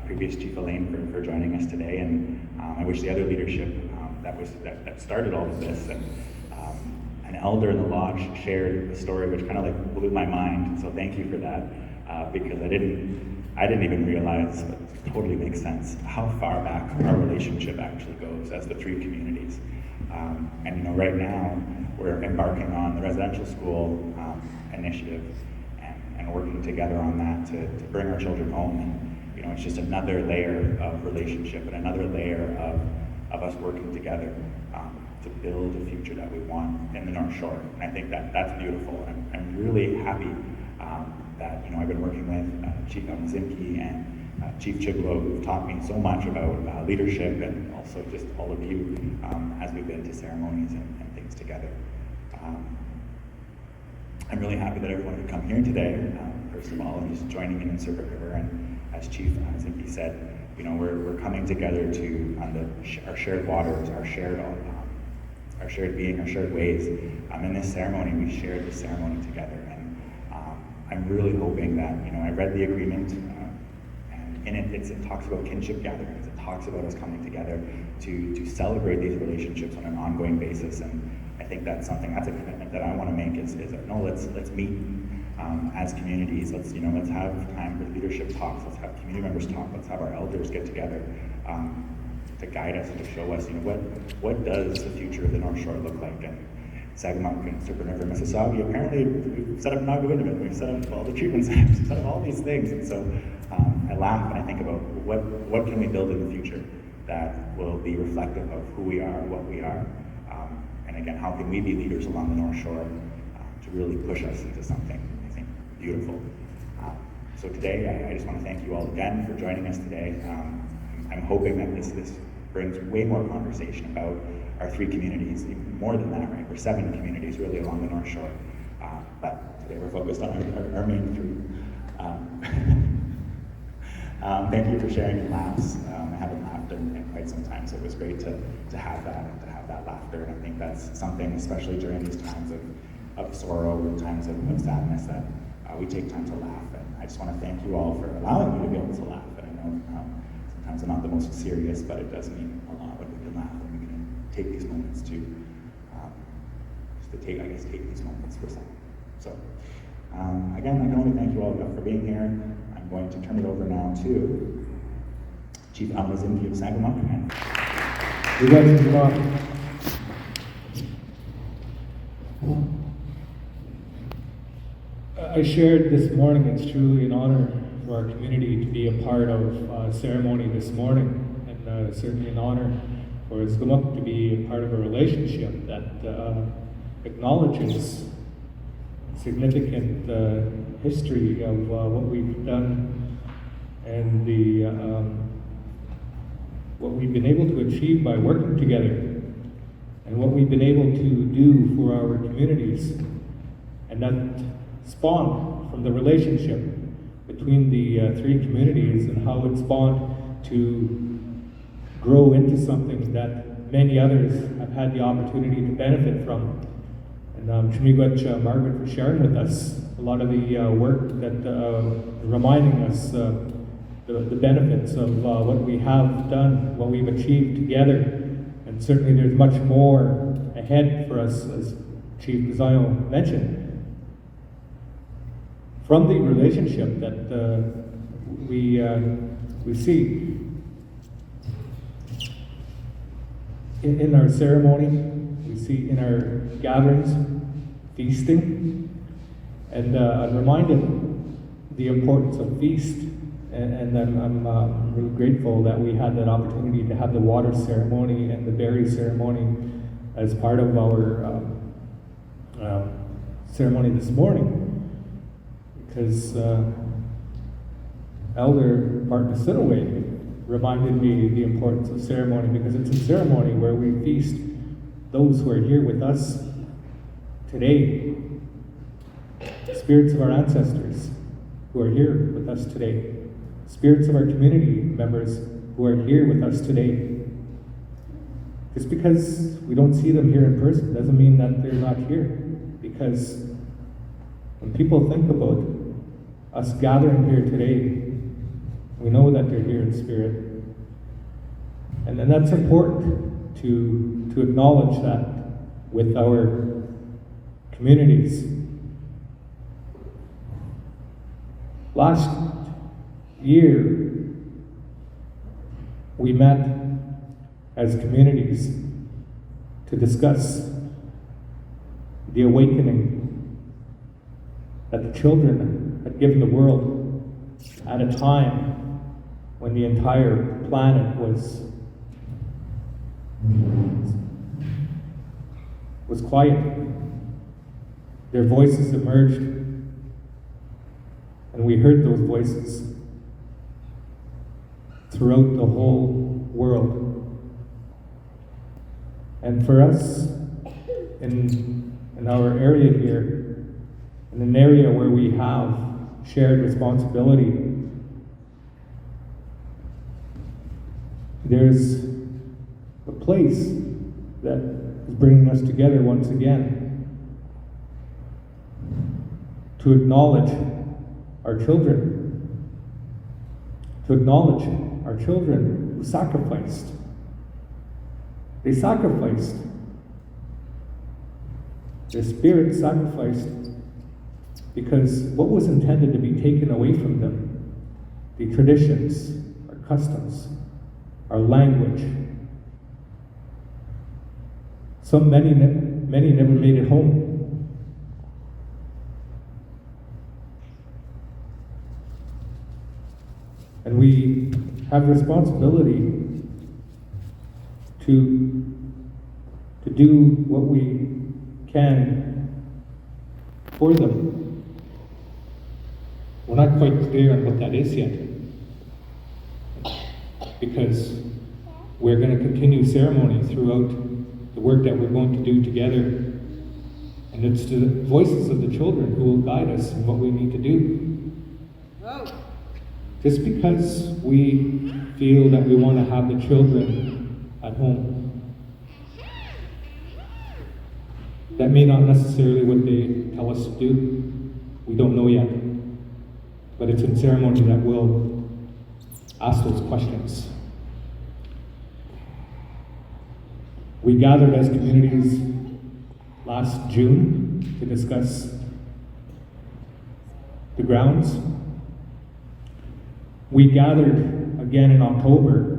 previous Chief Elaine for joining us today, and I wish the other leadership that started all of this. And an elder in the lodge shared a story which kind of like blew my mind. So thank you for that, because I didn't even realize, but it totally makes sense, how far back our relationship actually goes as the three communities. And right now we're embarking on the residential school initiative and working together on that to bring our children home. And it's just another layer of relationship and another layer of us working together to build a future that we want in the North Shore. And I think that's beautiful. I'm really happy that I've been working with Chief Ozawanimki and Chief Chiblow, who've taught me so much about leadership, and also just all of you as we've been to ceremonies and things together. I'm really happy that everyone could come here today, first of all, and just joining in Serpent River. And as Chief Nisoonag said, we're coming together on our shared waters, our shared being, our shared ways. In this ceremony, we shared this ceremony together, and I'm really hoping that I read the agreement, and in it talks about kinship gatherings. It talks about us coming together to celebrate these relationships on an ongoing basis. And I think that's a commitment that I want to make. Is no, let's meet as communities. Let's have time for leadership talks. Let's have community members talk. Let's have our elders get together to guide us and to show us what does the future of the North Shore look like. And Sagamok and Serpent River, Mississauga, apparently we've set up Nagowindaman, we've set up all the treatment centers, we've set up all these things. And so I laugh and I think about what can we build in the future that will be reflective of who we are, what we are. And again, how can we be leaders along the North Shore to really push us into something, I think, beautiful. So today, I just want to thank you all again for joining us today. I'm hoping that this brings way more conversation about our three communities, even more than that, right? We're 7 communities really along the North Shore. But today we're focused on our main 3. Thank you for sharing your laughs. I haven't laughed in quite some time, so it was great to have that laughter. And I think that's something, especially during these times of sorrow and times of sadness, that we take time to laugh. And I just want to thank you all for allowing me to be able to laugh. And I know sometimes I'm not the most serious, but it does mean a lot when we can laugh and we can take these moments to take these moments for something. So again, I can only thank you all for being here. I'm going to turn it over now to Chief Ozawanimki of Sagamok. You guys can talk. I shared this morning, it's truly an honor for our community to be a part of ceremony this morning, and certainly an honor for Sagamok to be a part of a relationship that acknowledges significant history of what we've done and what we've been able to achieve by working together, and what we've been able to do for our communities, and that spawned from the relationship between the 3 communities, and how it spawned to grow into something that many others have had the opportunity to benefit from. And Chumigwech Margaret for sharing with us a lot of the work that reminding us the benefits of what we have done, what we've achieved together. And certainly there's much more ahead for us, as Chief Bissaillion mentioned, from the relationship that we see in our ceremony, we see in our gatherings, feasting, and I'm reminded the importance of feast, and I'm really grateful that we had that opportunity to have the water ceremony and the berry ceremony as part of our ceremony this morning, because Elder Martin Sinaway reminded me the importance of ceremony, because it's in ceremony where we feast those who are here with us today, spirits of our ancestors who are here with us today, spirits of our community members who are here with us today. Just because we don't see them here in person doesn't mean that they're not here, because when people think about us gathering here today, We know that they're here in spirit. And then that's important to acknowledge that with our communities. Last year, we met as communities to discuss the awakening that the children had given the world at a time when the entire planet was quiet. Their voices emerged, and we heard those voices throughout the whole world. And for us, in our area here, in an area where we have shared responsibility, there's a place that is bringing us together once again to acknowledge our children, to acknowledge our children who sacrificed. They sacrificed. Their spirit sacrificed because what was intended to be taken away from them, the traditions, our customs, our language. Many never made it home. And we have responsibility to do what we can for them. We're not quite clear on what that is yet, because we're going to continue ceremony throughout the work that we're going to do together. And it's the voices of the children who will guide us in what we need to do. Just because we feel that we want to have the children at home, that may not necessarily what they tell us to do. We don't know yet. But it's in ceremony that we'll ask those questions. We gathered as communities last June to discuss the grounds. We gathered again in October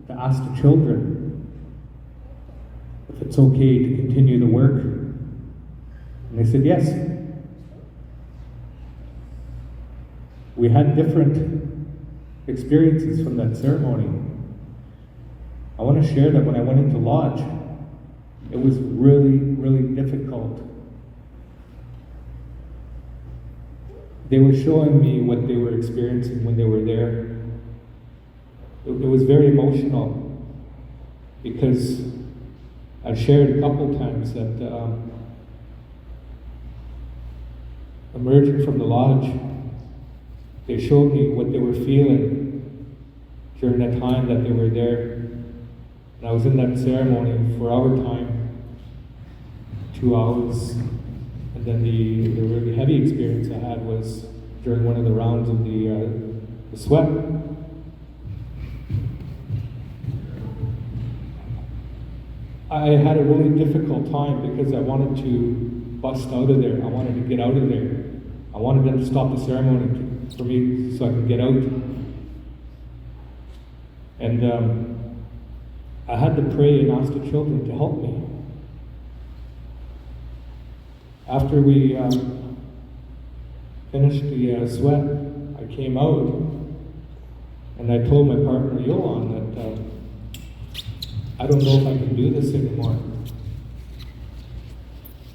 to ask the children if it's okay to continue the work. And they said yes. We had different experiences from that ceremony. I want to share that when I went into lodge, it was really, really difficult. They were showing me what they were experiencing when they were there. It was very emotional because I've shared a couple times that emerging from the lodge, they showed me what they were feeling during the time that they were there. And I was in that ceremony for our time, 2 hours. And then the really heavy experience I had was during one of the rounds of the sweat. I had a really difficult time because I wanted to bust out of there. I wanted to get out of there. I wanted them to stop the ceremony for me so I could get out. And I had to pray and ask the children to help me. After we finished the sweat, I came out and I told my partner Yolan that I don't know if I can do this anymore.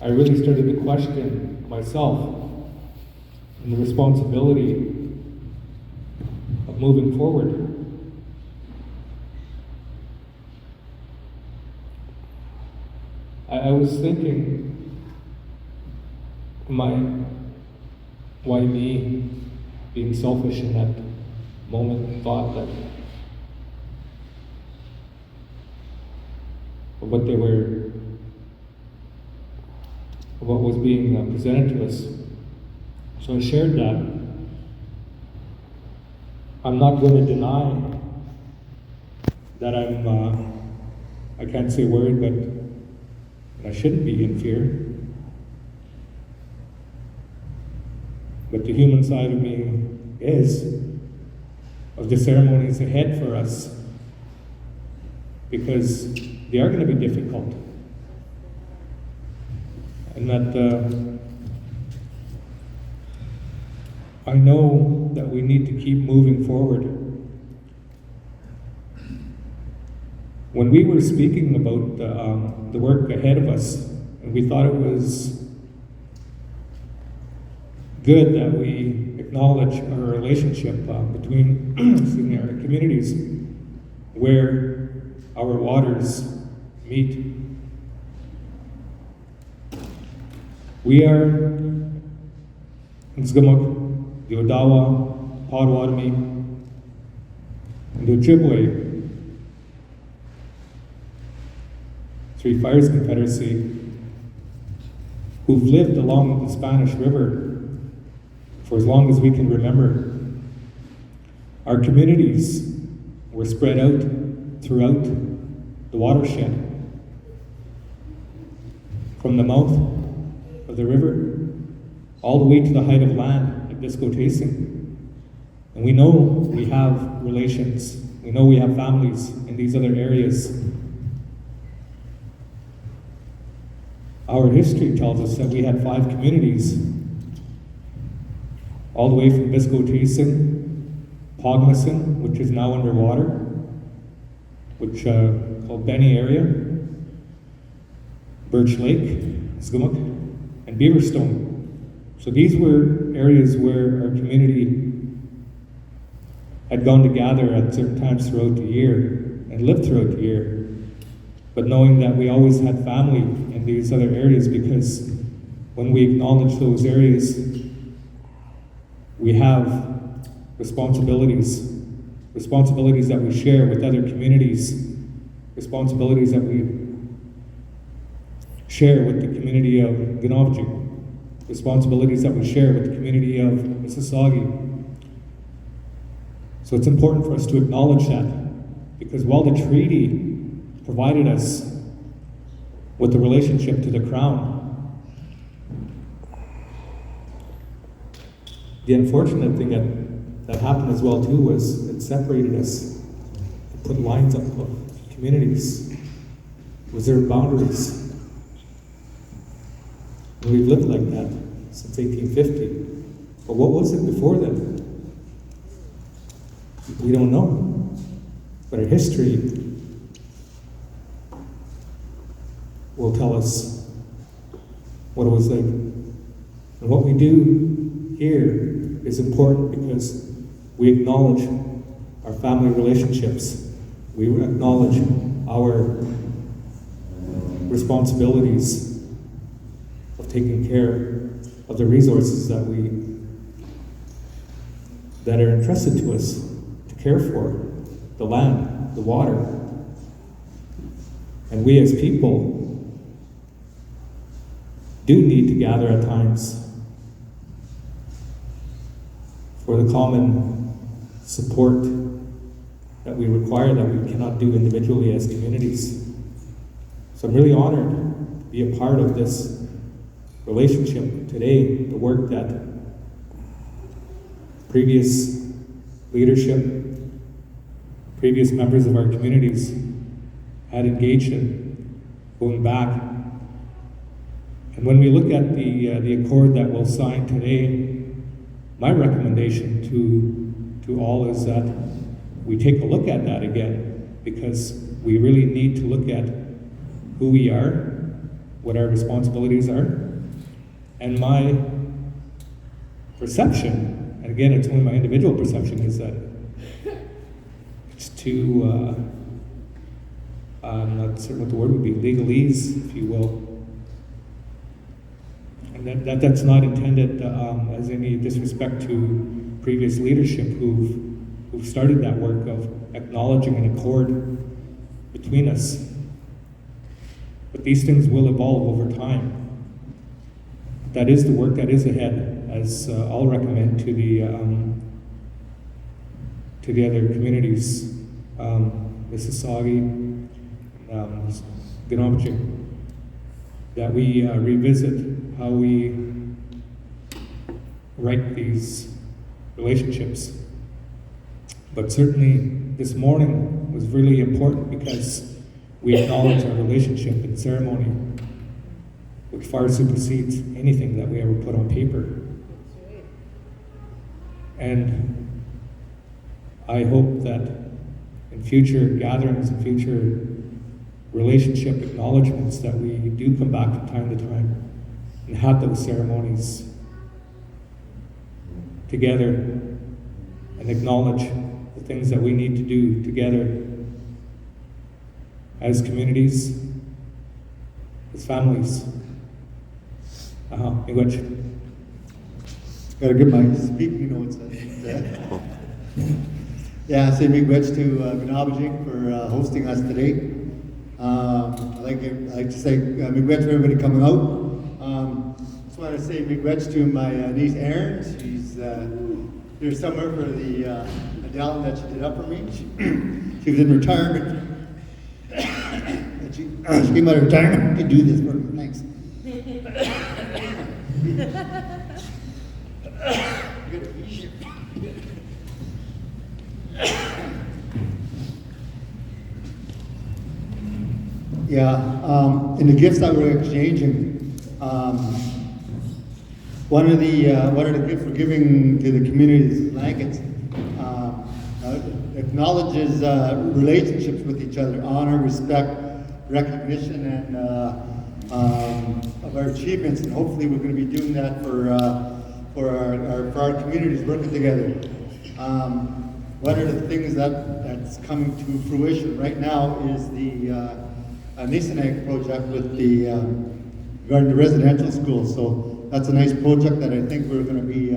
I really started to question myself and the responsibility of moving forward. I was thinking, why me being selfish in that moment, thought that what was being presented to us. So I shared that. I'm not going to deny that I can't say worried, but I shouldn't be in fear. But the human side of me is of the ceremonies ahead for us, because they are going to be difficult. And that I know that we need to keep moving forward. When we were speaking about the work ahead of us, and we thought it was good that we acknowledge our relationship between excuse me, our communities where our waters meet. We are Nisoonag, the Ozawa, Ozawanimki, and the Chiblow, 3 Fires Confederacy, who've lived along the Spanish River for as long as we can remember. Our communities were spread out throughout the watershed, from the mouth of the river all the way to the height of land at Bissaillion. And we know we have relations, we know we have families in these other areas. Our history tells us that we had 5 communities, all the way from Bissaillion, Pogmason, which is now underwater, which called Benny area, Birch Lake, Nisoonag, and Beaverstone. So these were areas where our community had gone to gather at certain times throughout the year and lived throughout the year, but knowing that we always had family in these other areas, because when we acknowledge those areas, we have responsibilities that we share with other communities, responsibilities that we share with the community of Ganavji, responsibilities that we share with the community of Mississauga. So it's important for us to acknowledge that, because while the treaty provided us with the relationship to the Crown, the unfortunate thing that happened as well too was it separated us. It put lines up of communities, reserved boundaries. And we've lived like that since 1850. But what was it before then? We don't know. But our history will tell us what it was like. And what we do here is important because we acknowledge our family relationships. We acknowledge our responsibilities of taking care of the resources that are entrusted to us to care for, the land, the water. And we as people do need to gather at times for the common support that we require, that we cannot do individually as communities. So I'm really honored to be a part of this relationship today, the work that previous leadership, previous members of our communities had engaged in, going back. And when we look at the accord that we'll sign today, my recommendation to all is that we take a look at that again, because we really need to look at who we are, what our responsibilities are. And my perception, and again, it's only my individual perception, is that it's too, I'm not certain what the word would be, legalese, if you will. And that's not intended as any disrespect to previous leadership who've started that work of acknowledging an accord between us. But these things will evolve over time. That is the work that is ahead, as I'll recommend to to the other communities, Mississauga, Ganopchik, that we revisit how we write these relationships. But certainly this morning was really important because we acknowledge our relationship in ceremony, which far supersedes anything that we ever put on paper. And I hope that in future gatherings and future relationship acknowledgements that we do come back from time to time and have those ceremonies together and acknowledge the things that we need to do together as communities, as families. Miigwech. Gotta get my speaking notes. Yeah, say miigwech to Ganopchik for hosting us today. I'd like to say miigwech for everybody coming out. Just want to say miigwech to my niece Erin. She's here somewhere for the medallion that she did up for me. She was in retirement. She came out of retirement to do this for me. Thanks. Yeah, in the gifts that we're exchanging, one of the gifts we're giving to the community is blankets. Acknowledges relationships with each other, honor, respect, recognition, and of our achievements, and hopefully we're going to be doing that for our communities working together. One of the things that's coming to fruition right now is the Nisoonag project with regarding the residential schools. So that's a nice project that I think we're going to be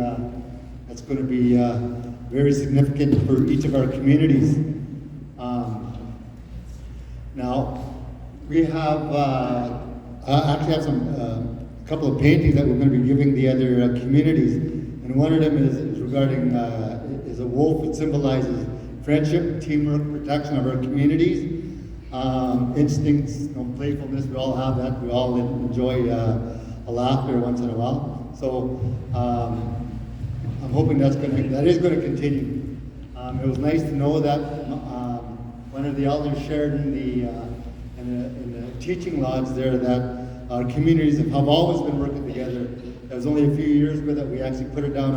that's going to be very significant for each of our communities. Now we have actually have some a couple of paintings that we're going to be giving the other communities, and one of them is regarding is a wolf. It symbolizes friendship, teamwork, protection of our communities. Instincts, playfulness, we all have that. We all enjoy a laughter once in a while. So I'm hoping that is going to continue. It was nice to know that one of the elders shared in the teaching lodge there that our communities have always been working together. It was only a few years ago that we actually put it down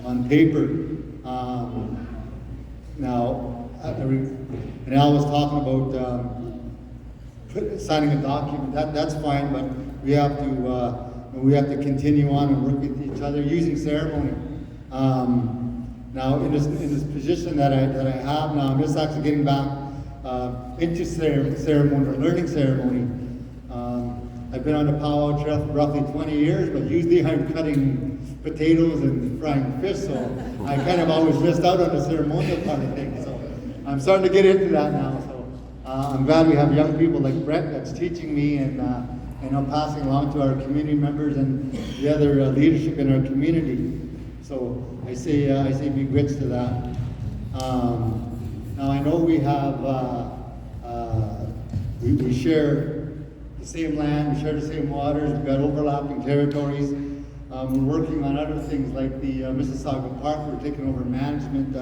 on paper. Now, and Al was talking about signing a document. That's fine, but we have to continue on and work with each other using ceremony. Now, in this position that I have now, I'm just actually getting back into ceremony or learning ceremony. I've been on the powwow trail for roughly 20 years, but usually I'm cutting potatoes and frying fish, so I kind of always missed out on the ceremonial part of things. So I'm starting to get into that now. So I'm glad we have young people like Brett that's teaching me and I'm passing along to our community members and the other leadership in our community. So I say miigwech to that. Now I know we have we share the same land, we share the same waters, we've got overlapping territories. We're working on other things like the Mississauga Park. We're taking over management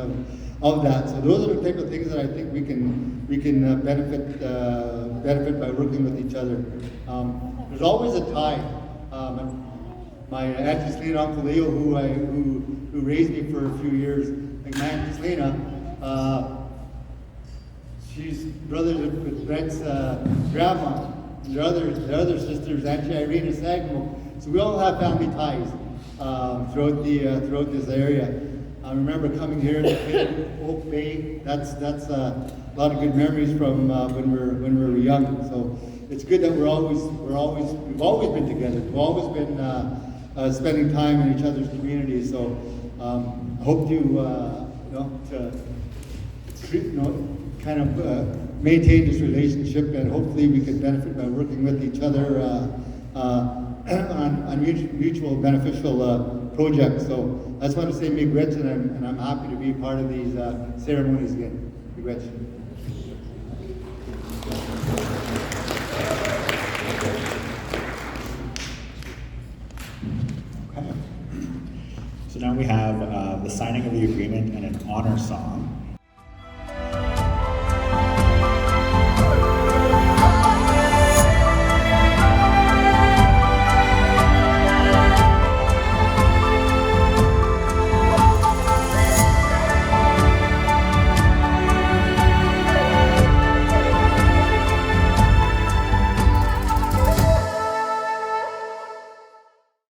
of that. So those are the type of things that I think we can benefit by working with each other. There's always a tie. My Auntie Selena, Uncle Leo, who raised me for a few years, like my Auntie Selena, she's brothers with Brett's grandma. And the other sisters, Auntie Irene and Sagmo. So we all have family ties throughout this area. I remember coming here to Oak Bay. That's a lot of good memories from when we were young. So it's good that we've always been together. We've always been spending time in each other's communities. So I hope to kind of maintain this relationship, and hopefully we can benefit by working with each other on mutual beneficial project. So I just want to say miigwech, and I'm happy to be part of these ceremonies again. Miigwech. Okay. So now we have the signing of the agreement and an honor song.